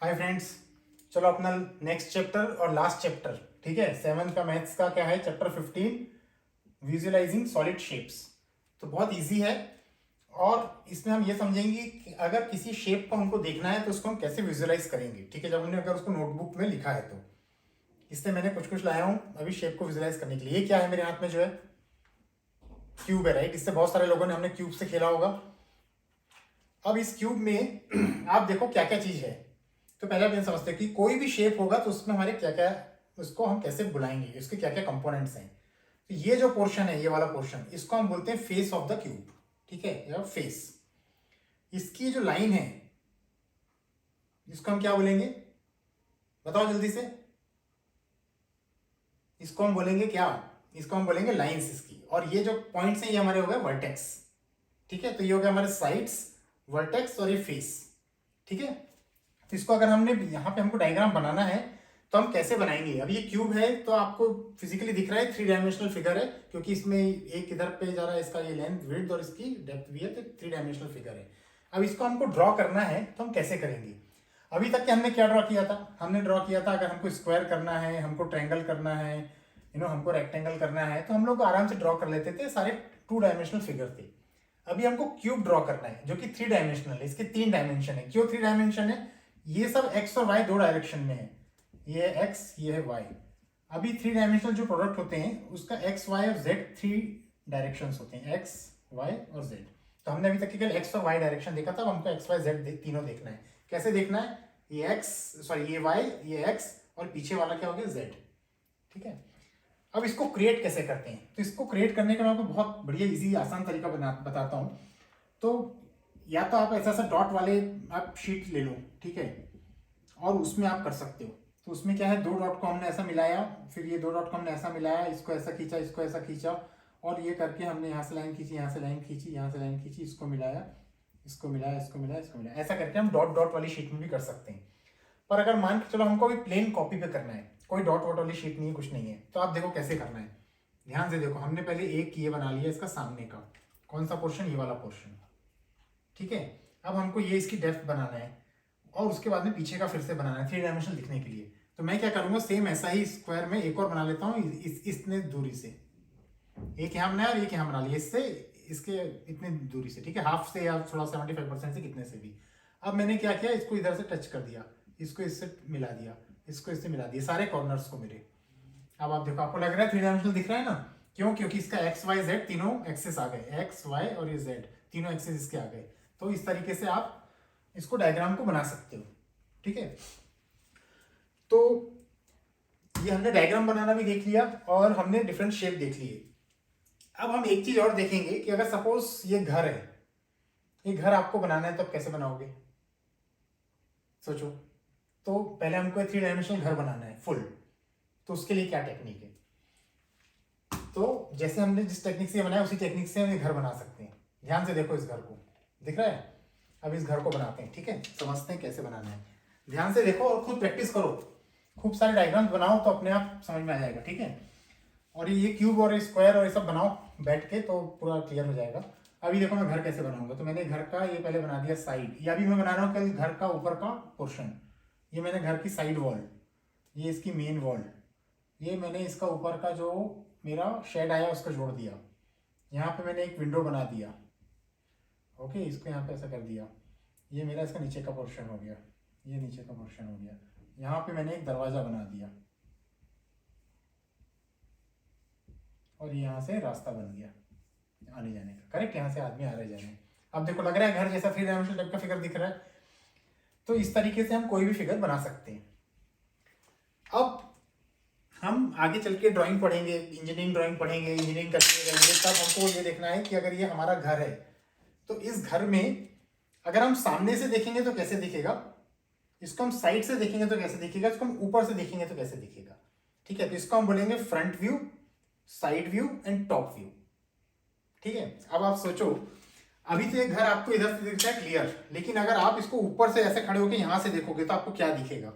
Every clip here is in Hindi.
हाय फ्रेंड्स, चलो अपना नेक्स्ट चैप्टर और लास्ट चैप्टर, ठीक है। 7th का मैथ्स का क्या है, चैप्टर 15 विजुअलाइजिंग सॉलिड शेप्स। तो बहुत इजी है और इसमें हम ये समझेंगे कि अगर किसी शेप को हमको देखना है तो उसको हम कैसे विजुअलाइज करेंगे, ठीक है। जब हमने अगर उसको नोटबुक में लिखा है तो इससे मैंने कुछ कुछ लाया हूँ अभी शेप को विजुअलाइज करने के लिए। ये क्या है मेरे हाथ में, जो है क्यूब है, राइट। इससे बहुत सारे लोगों ने हमने क्यूब से खेला होगा। अब इस क्यूब में आप देखो क्या क्या चीज है। तो पहले आप ये समझते हैं कि कोई भी शेप होगा तो उसमें हमारे क्या क्या, उसको हम कैसे बुलाएंगे, इसके क्या क्या कंपोनेंट्स हैं। तो ये जो पोर्शन है, ये वाला पोर्शन, इसको हम बोलते हैं फेस ऑफ द क्यूब, ठीक है, या फेस। इसकी जो लाइन है इसको हम क्या बोलेंगे, बताओ जल्दी से। इसको हम बोलेंगे क्या, इसको हम बोलेंगे लाइंस इसकी। और ये जो पॉइंट्स हैं ये हमारे हो गए वर्टेक्स, ठीक है। तो ये हो गया हमारे साइड्स, वर्टेक्स और ये फेस, ठीक है। तो इसको अगर हमने यहाँ पे हमको डायग्राम बनाना है तो हम कैसे बनाएंगे। अब ये क्यूब है तो आपको फिजिकली दिख रहा है 3 डायमेंशनल फिगर है, क्योंकि इसमें एक इधर पे जा रहा है, इसका ये लेंथ विड्थ और इसकी डेप्थ भी है, तो 3 डायमेंशनल फिगर है। अब इसको हमको ड्रॉ करना है तो हम कैसे करेंगे। अभी तक के हमने क्या ड्रॉ किया था, हमने ड्रॉ किया था अगर हमको स्क्वायर करना है, हमको ट्रायंगल करना है, हमको रेक्टेंगल करना है, तो हम लोग आराम से ड्रॉ कर लेते थे, सारे 2 डायमेंशनल फिगर थे। अभी हमको क्यूब ड्रॉ करना है जो कि 3 डायमेंशनल है, इसके 3 डायमेंशन है। क्यों 3 डायमेंशन है, ये सब एक्स और वाई 2 डायरेक्शन में है, ये है एक्स, ये है वाई। अभी 3 डायमेंशनल जो प्रोडक्ट होते हैं उसका एक्स वाई और जेड 3 डायरेक्शन होते हैं, एक्स वाई और जेड। तो हमने अभी तक केवल एक्स और वाई डायरेक्शन देखा था, अब हमको एक्स वाई जेड तीनों देखना है। कैसे देखना है, ये एक्स, सॉरी ये वाई, ये एक्स और पीछे वाला क्या हो गया जेड, ठीक है। अब इसको क्रिएट कैसे करते हैं, तो इसको क्रिएट करने का मैं आपको बहुत बढ़िया इजी आसान तरीका बताता हूँ। तो या तो आप ऐसा डॉट वाले आप शीट ले लो, ठीक है, और उसमें आप कर सकते हो। तो उसमें क्या है, 2 डॉट को हमने ऐसा मिलाया, फिर ये 2 डॉट को हमने ऐसा मिलाया, इसको ऐसा खींचा, इसको ऐसा खींचा, और ये करके हमने यहाँ से लाइन खींची, यहाँ से लाइन खींची, यहाँ से लाइन खींची, इसको मिलाया, इसको मिलाया, इसको मिलाया, इसको मिलाया। ऐसा करके हम डॉट डॉट वाली शीट में भी कर सकते हैं। पर अगर मान के चलो हमको अभी प्लेन कॉपी पे करना है, कोई डॉट वॉट वाली शीट नहीं है, कुछ नहीं है, तो आप देखो कैसे करना है। ध्यान से देखो, हमने पहले एक ये बना लिया इसका सामने का, कौन सा पोर्शन, ये वाला पोर्शन, ठीक है। अब हमको ये इसकी डेप्थ बनाना है और उसके बाद में पीछे का फिर से बनाना है 3 डायमेंशनल दिखने के लिए। तो मैं क्या करूंगा, सेम ऐसा ही स्क्वायर में एक और बना लेता हूँ, इतने दूरी से एक यहाँ बनाया और एक यहाँ बना लिया, इससे इसके इतने दूरी से, ठीक है, हाफ से या थोड़ा 75% से, कितने से भी। अब मैंने क्या किया, इसको इधर से टच कर दिया, इसको इससे मिला दिया, इसको इससे मिला दिया, सारे कॉर्नर्स को मेरे। अब आप देखो, आपको लग रहा है 3 डायमेंशनल दिख रहा है ना, क्यों, क्योंकि इसका एक्स वाई जेड तीनों एक्सेस आ गए, एक्स वाई और ये जेड तीनों एक्सेस इसके आ गए। तो इस तरीके से आप इसको डायग्राम को बना सकते हो, ठीक है। तो ये हमने डायग्राम बनाना भी देख लिया और हमने डिफरेंट शेप देख लिए। अब हम एक चीज और देखेंगे कि अगर सपोज ये घर है, ये घर आपको बनाना है तो आप कैसे बनाओगे, सोचो। तो पहले हमको 3 डायमेंशनल घर बनाना है फुल, तो उसके लिए क्या टेक्निक है। तो जैसे हमने जिस टेक्निक से बनाया उसी टेक्निक से हम ये घर बना सकते हैं। ध्यान से देखो, इस घर को दिख रहा है। अब इस घर को बनाते हैं, ठीक है, समझते हैं कैसे बनाना है। ध्यान से देखो और खुद प्रैक्टिस करो, खूब सारे डायग्राम्स बनाओ तो अपने आप समझ में आ जाएगा, ठीक है। और ये क्यूब और स्क्वायर और ये सब बनाओ बैठ के तो पूरा क्लियर हो जाएगा। अभी देखो मैं घर कैसे बनाऊंगा। तो मैंने घर का ये पहले बना दिया साइड, या भी मैं बना रहा हूँ कल घर का ऊपर का पोर्शन। ये मैंने घर की साइड वॉल, ये इसकी मेन वॉल, ये मैंने इसका ऊपर का जो मेरा शेड आया उसको जोड़ दिया। यहाँ पे मैंने एक विंडो बना दिया, ओके, इसको यहाँ पे ऐसा कर दिया। ये मेरा इसका नीचे का पोर्शन हो गया, ये नीचे का पोर्शन हो गया। यहाँ पे मैंने एक दरवाज़ा बना दिया और यहाँ से रास्ता बन गया आने जाने का, करेक्ट, यहाँ से आदमी आ रहे जा रहे हैं। अब देखो लग रहा है घर जैसा 3 डायमेंशनल टाइप का फिगर दिख रहा है। तो इस तरीके से हम कोई भी फिगर बना सकते हैं। अब हम आगे चल के ड्राइंग पढ़ेंगे, इंजीनियरिंग ड्राइंग पढ़ेंगे, इंजीनियरिंग करते रहेंगे, तब हमको ये देखना है कि अगर ये हमारा घर है तो इस घर में अगर हम सामने से देखेंगे तो कैसे दिखेगा, इसको हम साइड से देखेंगे तो कैसे दिखेगा, इसको हम ऊपर से देखेंगे तो कैसे दिखेगा, ठीक है। तो इसको हम बोलेंगे front view, side view and top view, ठीक है। अब आप सोचो, अभी तो ये घर आपको इधर से दिखता है क्लियर, लेकिन अगर आप इसको ऊपर से ऐसे खड़े होकर यहां से देखोगे तो आपको क्या दिखेगा।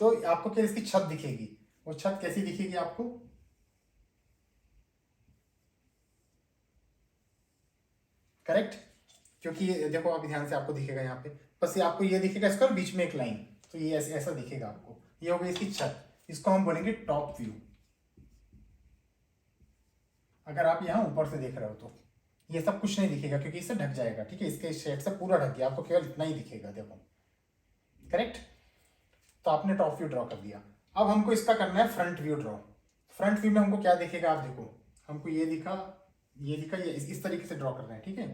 तो आपको क्या इसकी छत दिखेगी, वो छत कैसी दिखेगी आपको, करेक्ट, क्योंकि ये देखो आप ध्यान से आपको दिखेगा यहाँ पे, बस ये आपको ये दिखेगा इसका बीच में एक लाइन, तो ये ऐसा दिखेगा आपको। ये हो गई इसकी छत, इसको हम बोलेंगे टॉप व्यू। अगर आप यहाँ ऊपर से देख रहे हो तो ये सब कुछ नहीं दिखेगा क्योंकि इससे ढक जाएगा, ठीक है, इसके शेड से पूरा ढक गया, आपको केवल इतना ही दिखेगा, देखो, करेक्ट। तो आपने टॉप व्यू ड्रॉ कर दिया। अब हमको इसका करना है front view draw. Front view में हमको क्या दिखेगा, आप देखो, हमको ये दिखा, ये दिखा, ये इस तरीके से ड्रॉ करना है, ठीक है।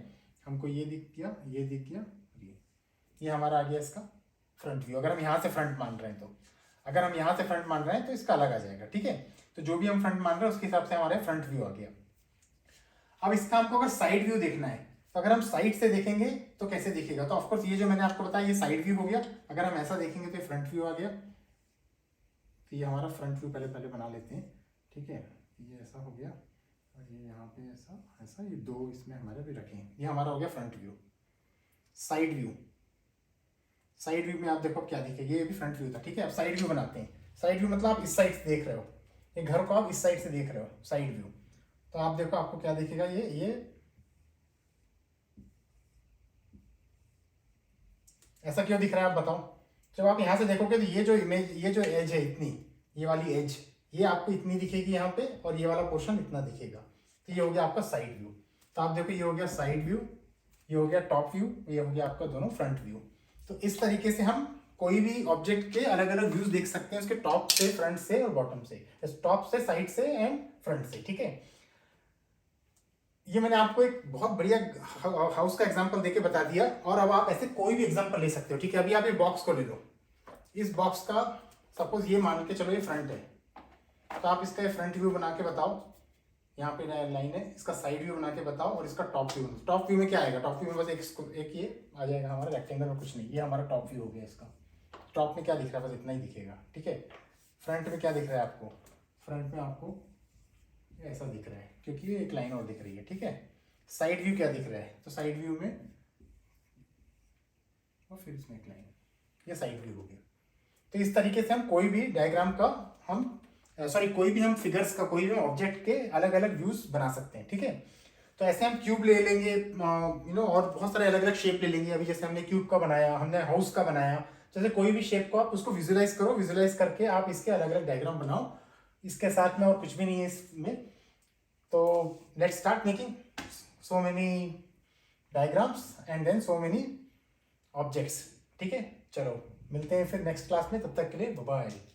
हमको ये दिख गया, ये दिख गया, ये हमारा आ गया इसका फ्रंट व्यू। अगर हम यहाँ से फ्रंट मान रहे हैं तो, अगर हम यहाँ से फ्रंट मान रहे हैं तो इसका अलग आ जाएगा, ठीक है। तो जो भी हम फ्रंट मान रहे हैं उसके हिसाब से हमारे फ्रंट व्यू आ गया। अब इसका हमको अगर साइड व्यू देखना है तो अगर हम साइड से देखेंगे तो कैसे दिखेगा, तो ऑफकोर्स ये जो मैंने आपको बताया ये साइड व्यू हो गया। अगर हम ऐसा देखेंगे तो ये फ्रंट व्यू आ गया। तो ये हमारा फ्रंट व्यू पहले बना लेते हैं, ठीक है। ये ऐसा हो गया और ये यहाँ पे ऐसा ऐसा, ये दो इसमें हमारे भी रखें, ये हमारा हो गया front view. Side view, side view में आप देखो क्या दिखेगा, ये भी फ्रंट व्यू था, ठीक है। अब साइड व्यू बनाते हैं। साइड व्यू मतलब आप इस साइड से देख रहे हो, ये घर को आप इस साइड से देख रहे हो, साइड व्यू। तो आप देखो आपको क्या दिखेगा, ये ऐसा क्यों दिख रहा है आप बताओ। जब आप यहाँ से देखोगे तो ये जो इमेज, ये जो एज है इतनी, ये वाली एज, ये आपको इतनी दिखेगी यहाँ पे, और ये वाला पोर्शन इतना दिखेगा। तो ये हो गया आपका साइड व्यू। तो आप देखो ये हो गया साइड व्यू, ये हो गया टॉप व्यू, ये हो गया आपका दोनों फ्रंट व्यू। तो इस तरीके से हम कोई भी ऑब्जेक्ट के अलग अलग व्यूज देख सकते हैं, उसके टॉप से, फ्रंट से और बॉटम से, टॉप से, साइड से एंड फ्रंट से, ठीक है। ये मैंने आपको एक बहुत बढ़िया हाउस का एग्जांपल देके बता दिया, और अब आप ऐसे कोई भी एग्जांपल ले सकते हो, ठीक है। अभी आप ये बॉक्स को ले लो, इस बॉक्स का सपोज ये मान के चलो ये फ्रंट है, तो आप इसका फ्रंट व्यू बना के बताओ, यहाँ पे लाइन है, इसका साइड व्यू बना के बताओ, और इसका टॉप व्यू। टॉप व्यू में क्या आएगा, टॉप व्यू में बस एक ये आ जाएगा हमारा रेक्टेंगल और कुछ नहीं, ये हमारा टॉप व्यू हो गया। इसका टॉप में क्या दिख रहा है, बस इतना ही दिखेगा, ठीक है। फ्रंट में क्या दिख रहा है आपको, फ्रंट में आपको ऐसा दिख रहा है क्योंकि ये एक लाइन और दिख रही है, ठीक है। साइड व्यू क्या दिख रहा है, तो साइड व्यू में और फिर इसमें एक लाइन, ये साइड व्यू हो गया। तो इस तरीके से हम कोई भी डायग्राम का कोई भी हम फिगर्स का, कोई भी ऑब्जेक्ट के अलग अलग व्यूज बना सकते हैं, ठीक है। तो ऐसे हम क्यूब ले लेंगे, और बहुत सारे अलग अलग शेप ले लेंगे। अभी जैसे हमने क्यूब का बनाया, हमने हाउस का बनाया, जैसे कोई भी शेप को आप उसको विजुलाइज करो, विजुलाइज करके आप इसके अलग अलग डायग्राम बनाओ। इसके साथ में और कुछ भी नहीं है इसमें। तो let's start making so many diagrams and then so many objects, ठीक है। चलो मिलते हैं फिर नेक्स्ट क्लास में, तब तक के लिए बाय बाय।